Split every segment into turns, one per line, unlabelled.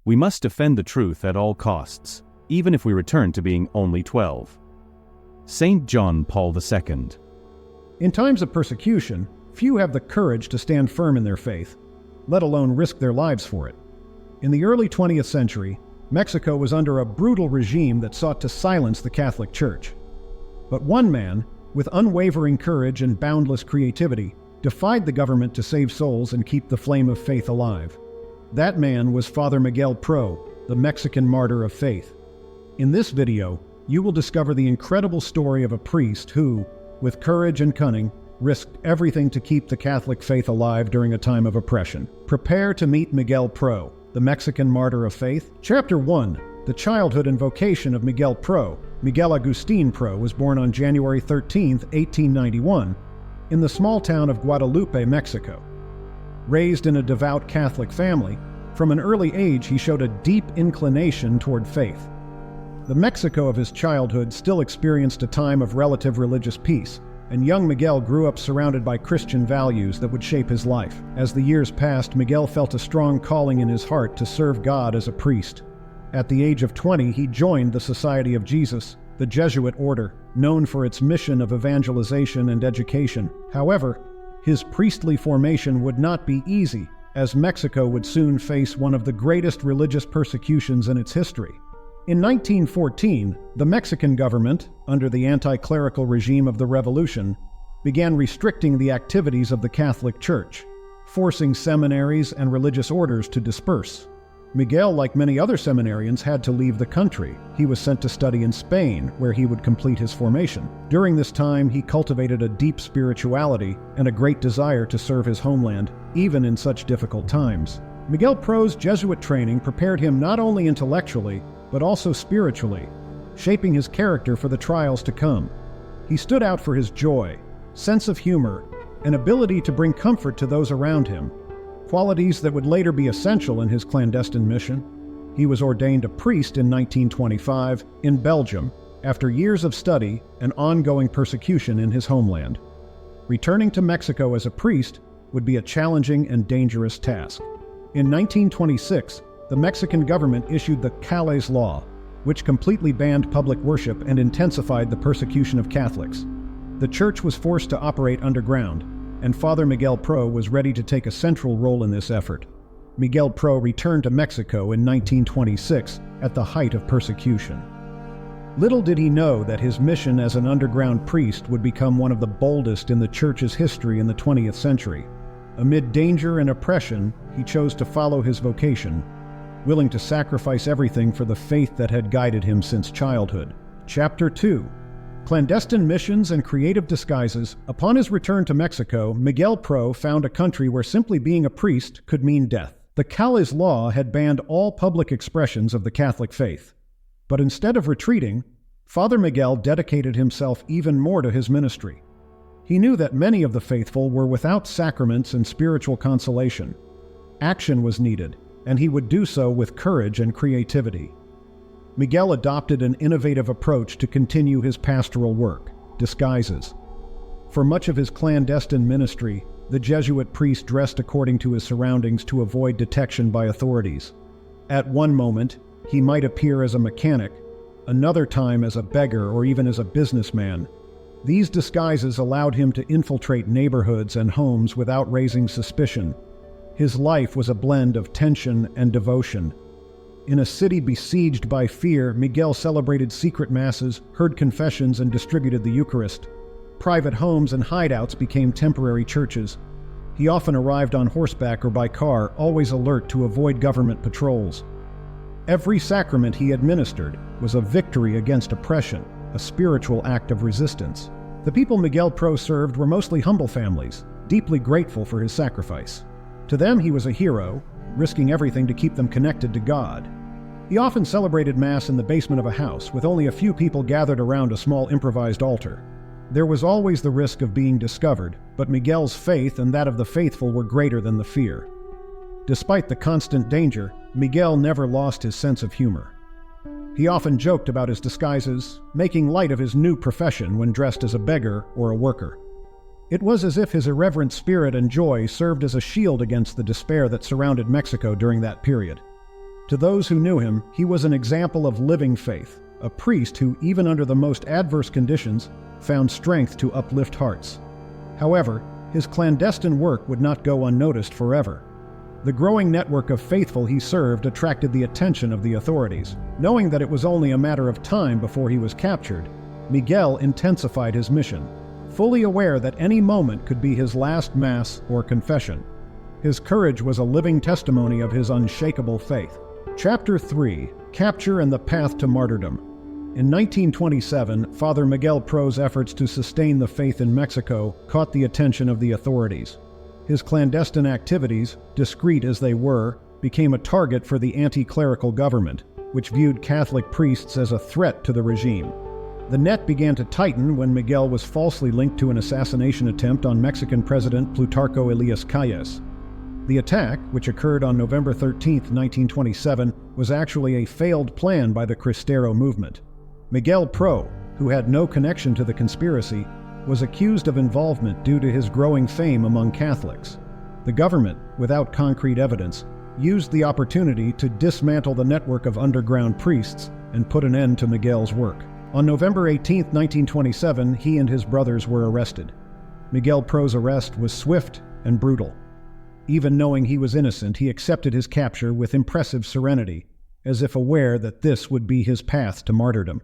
We must defend the truth at all costs, even if we return to being only 12. Saint John Paul II.
In times of persecution, few have the courage to stand firm in their faith, let alone risk their lives for it. In the early 20th century, Mexico was under a brutal regime that sought to silence the Catholic Church. But one man, with unwavering courage and boundless creativity, defied the government to save souls and keep the flame of faith alive. That man was Father Miguel Pro, the Mexican martyr of faith. In this video, you will discover the incredible story of a priest who, with courage and cunning, risked everything to keep the Catholic faith alive during a time of oppression. Prepare to meet Miguel Pro, the Mexican martyr of faith. Chapter 1. The childhood and vocation of Miguel Pro. Miguel Agustin Pro was born on January 13, 1891, in the small town of Guadalupe, Mexico. Raised in a devout Catholic family, from an early age he showed a deep inclination toward faith. The Mexico of his childhood still experienced a time of relative religious peace, and young Miguel grew up surrounded by Christian values that would shape his life. As the years passed, Miguel felt a strong calling in his heart to serve God as a priest. At the age of 20, he joined the Society of Jesus, the Jesuit order, known for its mission of evangelization and education. However, his priestly formation would not be easy, as Mexico would soon face one of the greatest religious persecutions in its history. In 1914, the Mexican government, under the anti-clerical regime of the Revolution, began restricting the activities of the Catholic Church, forcing seminaries and religious orders to disperse. Miguel, like many other seminarians, had to leave the country. He was sent to study in Spain, where he would complete his formation. During this time, he cultivated a deep spirituality and a great desire to serve his homeland, even in such difficult times. Miguel Pro's Jesuit training prepared him not only intellectually, but also spiritually, shaping his character for the trials to come. He stood out for his joy, sense of humor, and ability to bring comfort to those around him, qualities that would later be essential in his clandestine mission. He was ordained a priest in 1925 in Belgium after years of study and ongoing persecution in his homeland. Returning to Mexico as a priest would be a challenging and dangerous task. In 1926, the Mexican government issued the Calles Law, which completely banned public worship and intensified the persecution of Catholics. The church was forced to operate underground, and Father Miguel Pro was ready to take a central role in this effort. Miguel Pro returned to Mexico in 1926 at the height of persecution. Little did he know that his mission as an underground priest would become one of the boldest in the church's history in the 20th century. Amid danger and oppression, he chose to follow his vocation, willing to sacrifice everything for the faith that had guided him since childhood. Chapter 2. Clandestine missions and creative disguises. Upon his return to Mexico, Miguel Pro found a country where simply being a priest could mean death. The Calles Law had banned all public expressions of the Catholic faith. But instead of retreating, Father Miguel dedicated himself even more to his ministry. He knew that many of the faithful were without sacraments and spiritual consolation. Action was needed, and he would do so with courage and creativity. Miguel adopted an innovative approach to continue his pastoral work: disguises. For much of his clandestine ministry, the Jesuit priest dressed according to his surroundings to avoid detection by authorities. At one moment, he might appear as a mechanic, another time as a beggar or even as a businessman. These disguises allowed him to infiltrate neighborhoods and homes without raising suspicion. His life was a blend of tension and devotion. In a city besieged by fear, Miguel celebrated secret masses, heard confessions, and distributed the Eucharist. Private homes and hideouts became temporary churches. He often arrived on horseback or by car, always alert to avoid government patrols. Every sacrament he administered was a victory against oppression, a spiritual act of resistance. The people Miguel Pro served were mostly humble families, deeply grateful for his sacrifice. To them, he was a hero, risking everything to keep them connected to God. He often celebrated Mass in the basement of a house, with only a few people gathered around a small improvised altar. There was always the risk of being discovered, but Miguel's faith and that of the faithful were greater than the fear. Despite the constant danger, Miguel never lost his sense of humor. He often joked about his disguises, making light of his new profession when dressed as a beggar or a worker. It was as if his irreverent spirit and joy served as a shield against the despair that surrounded Mexico during that period. To those who knew him, he was an example of living faith, a priest who, even under the most adverse conditions, found strength to uplift hearts. However, his clandestine work would not go unnoticed forever. The growing network of faithful he served attracted the attention of the authorities. Knowing that it was only a matter of time before he was captured, Miguel intensified his mission, fully aware that any moment could be his last mass or confession. His courage was a living testimony of his unshakable faith. Chapter 3: Capture and the Path to Martyrdom. In 1927, Father Miguel Pro's efforts to sustain the faith in Mexico caught the attention of the authorities. His clandestine activities, discreet as they were, became a target for the anti-clerical government, which viewed Catholic priests as a threat to the regime. The net began to tighten when Miguel was falsely linked to an assassination attempt on Mexican President Plutarco Elias Calles. The attack, which occurred on November 13, 1927, was actually a failed plan by the Cristero movement. Miguel Pro, who had no connection to the conspiracy, was accused of involvement due to his growing fame among Catholics. The government, without concrete evidence, used the opportunity to dismantle the network of underground priests and put an end to Miguel's work. On November 18, 1927, he and his brothers were arrested. Miguel Pro's arrest was swift and brutal. Even knowing he was innocent, he accepted his capture with impressive serenity, as if aware that this would be his path to martyrdom.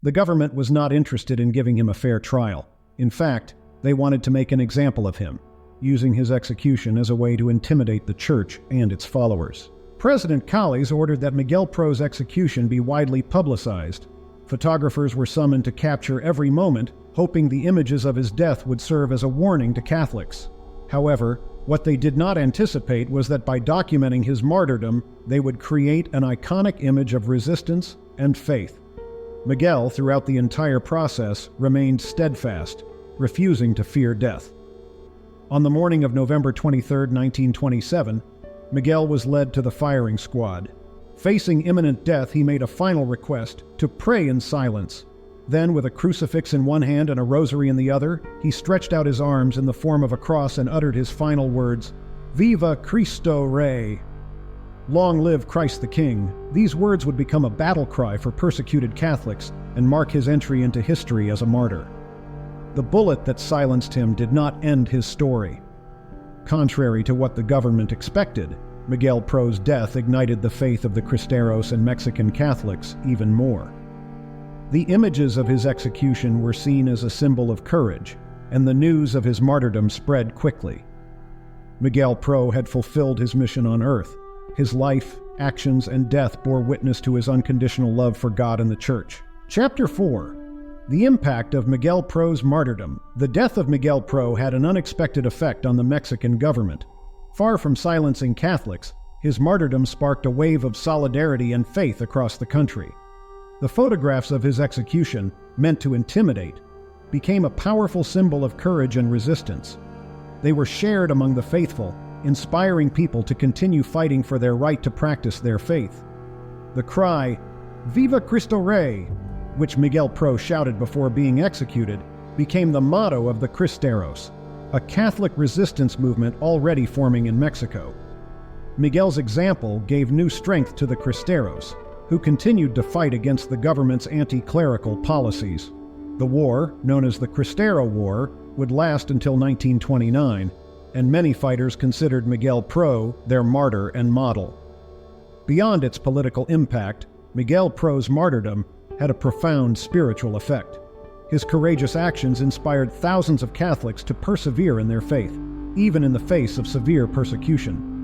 The government was not interested in giving him a fair trial. In fact, they wanted to make an example of him, using his execution as a way to intimidate the church and its followers. President Calles ordered that Miguel Pro's execution be widely publicized. Photographers were summoned to capture every moment, hoping the images of his death would serve as a warning to Catholics. However, what they did not anticipate was that by documenting his martyrdom, they would create an iconic image of resistance and faith. Miguel, throughout the entire process, remained steadfast, refusing to fear death. On the morning of November 23, 1927, Miguel was led to the firing squad. Facing imminent death, he made a final request to pray in silence. Then, with a crucifix in one hand and a rosary in the other, he stretched out his arms in the form of a cross and uttered his final words, "Viva Cristo Rey!" Long live Christ the King. These words would become a battle cry for persecuted Catholics and mark his entry into history as a martyr. The bullet that silenced him did not end his story. Contrary to what the government expected, Miguel Pro's death ignited the faith of the Cristeros and Mexican Catholics even more. The images of his execution were seen as a symbol of courage, and the news of his martyrdom spread quickly. Miguel Pro had fulfilled his mission on earth. His life, actions, and death bore witness to his unconditional love for God and the Church. Chapter 4: The impact of Miguel Pro's martyrdom. The death of Miguel Pro had an unexpected effect on the Mexican government. Far from silencing Catholics, his martyrdom sparked a wave of solidarity and faith across the country. The photographs of his execution, meant to intimidate, became a powerful symbol of courage and resistance. They were shared among the faithful, inspiring people to continue fighting for their right to practice their faith. The cry, "Viva Cristo Rey!", which Miguel Pro shouted before being executed, became the motto of the Cristeros, a Catholic resistance movement already forming in Mexico. Miguel's example gave new strength to the Cristeros, who continued to fight against the government's anti-clerical policies. The war, known as the Cristero War, would last until 1929, and many fighters considered Miguel Pro their martyr and model. Beyond its political impact, Miguel Pro's martyrdom had a profound spiritual effect. His courageous actions inspired thousands of Catholics to persevere in their faith, even in the face of severe persecution.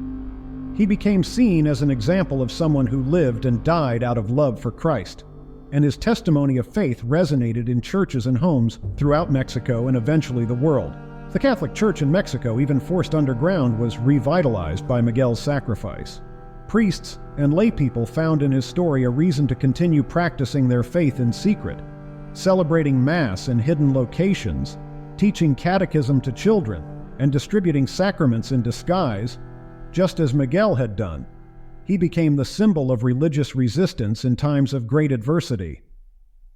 He became seen as an example of someone who lived and died out of love for Christ, and his testimony of faith resonated in churches and homes throughout Mexico and eventually the world. The Catholic Church in Mexico, even forced underground, was revitalized by Miguel's sacrifice. Priests and laypeople found in his story a reason to continue practicing their faith in secret, celebrating Mass in hidden locations, teaching catechism to children, and distributing sacraments in disguise, just as Miguel had done. He became the symbol of religious resistance in times of great adversity.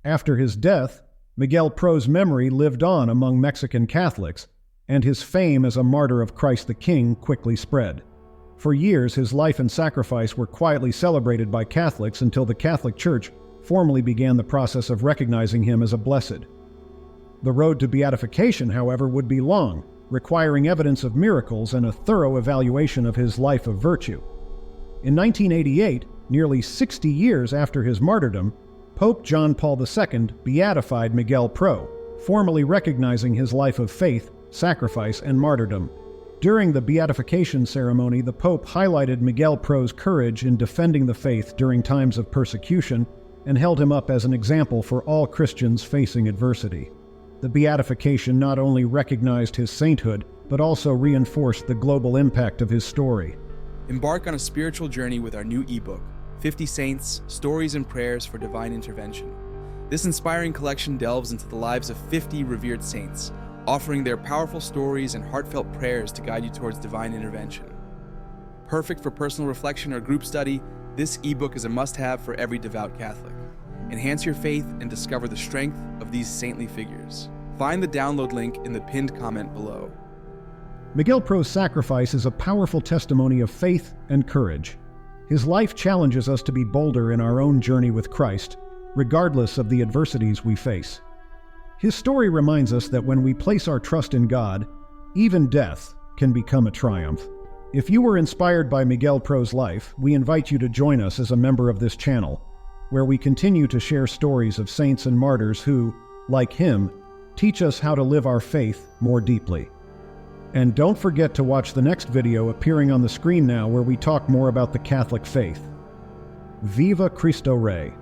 After his death, Miguel Pro's memory lived on among Mexican Catholics, and his fame as a martyr of Christ the King quickly spread. For years, his life and sacrifice were quietly celebrated by Catholics until the Catholic Church formally began the process of recognizing him as a blessed. The road to beatification, however, would be long, requiring evidence of miracles and a thorough evaluation of his life of virtue. In 1988, nearly 60 years after his martyrdom, Pope John Paul II beatified Miguel Pro, formally recognizing his life of faith, sacrifice, and martyrdom. During the beatification ceremony, the Pope highlighted Miguel Pro's courage in defending the faith during times of persecution and held him up as an example for all Christians facing adversity. The beatification not only recognized his sainthood, but also reinforced the global impact of his story.
Embark on a spiritual journey with our new ebook, 50 Saints, Stories and Prayers for Divine Intervention. This inspiring collection delves into the lives of 50 revered saints, offering their powerful stories and heartfelt prayers to guide you towards divine intervention. Perfect for personal reflection or group study, this ebook is a must-have for every devout Catholic. Enhance your faith and discover the strength of these saintly figures. Find the download link in the pinned comment below.
Miguel Pro's sacrifice is a powerful testimony of faith and courage. His life challenges us to be bolder in our own journey with Christ, regardless of the adversities we face. His story reminds us that when we place our trust in God, even death can become a triumph. If you were inspired by Miguel Pro's life, we invite you to join us as a member of this channel, where we continue to share stories of saints and martyrs who, like him, teach us how to live our faith more deeply. And don't forget to watch the next video appearing on the screen now, where we talk more about the Catholic faith. Viva Cristo Rey!